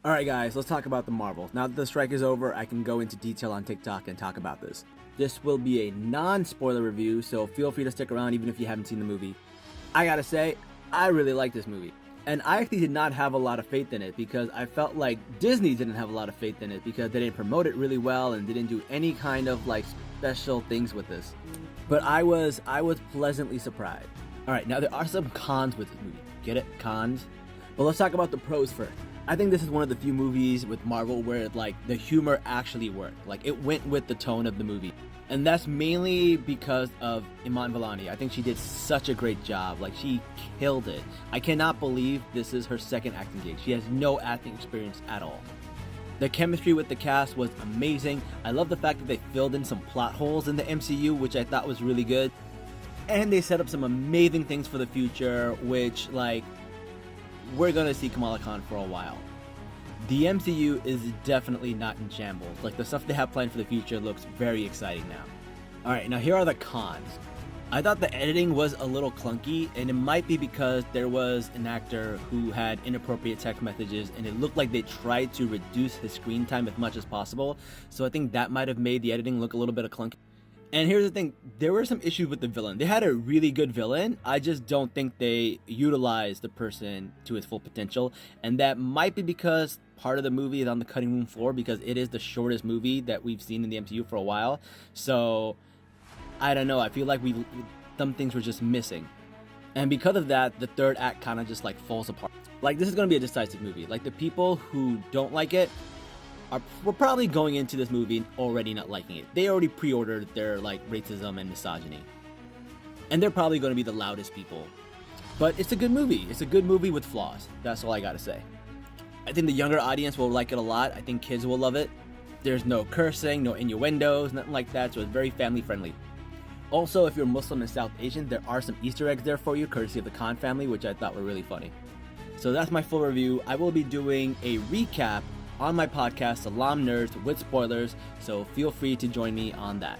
Alright guys, let's talk about the Marvels. Now that the strike is over, I can go into detail on TikTok and talk about this. This will be a non-spoiler review, so feel free to stick around even if you haven't seen the movie. I gotta say, I really like this movie. And I actually did not have a lot of faith in it because I felt like Disney didn't have a lot of faith in it because they didn't promote it really well and didn't do any kind of like special things with this. But I was pleasantly surprised. Alright, now there are some cons with this movie. Get it? Cons? But let's talk about the pros first. I think this is one of the few movies with Marvel where like the humor actually worked. Like it went with the tone of the movie. And that's mainly because of Iman Vellani. I think she did such a great job. Like she killed it. I cannot believe this is her second acting gig. She has no acting experience at all. The chemistry with the cast was amazing. I love the fact that they filled in some plot holes in the MCU, which I thought was really good. And they set up some amazing things for the future, which like we're gonna see Kamala Khan for a while. The MCU is definitely not in shambles. Like the stuff they have planned for the future looks very exciting now. Alright, now here are the cons. I thought the editing was a little clunky, and it might be because there was an actor who had inappropriate text messages and it looked like they tried to reduce his screen time as much as possible. So I think that might have made the editing look a little bit of clunky. And here's the thing, there were some issues with the villain. They had a really good villain, I just don't think they utilized the person to his full potential. And that might be because part of the movie is on the cutting room floor because it is the shortest movie that we've seen in the MCU for a while. So, I don't know, I feel like some things were just missing. And because of that, the third act kind of just like falls apart. Like this is going to be a decisive movie. Like the people who don't like it, we're probably going into this movie already not liking it. They already pre-ordered their like racism and misogyny. And they're probably going to be the loudest people. But it's a good movie. It's a good movie with flaws. That's all I gotta say. I think the younger audience will like it a lot. I think kids will love it. There's no cursing, no innuendos, nothing like that, so it's very family friendly. Also, if you're Muslim and South Asian, there are some Easter eggs there for you, courtesy of the Khan family, which I thought were really funny. So that's my full review. I will be doing a recap on my podcast, Salam Nerds, with spoilers, so feel free to join me on that.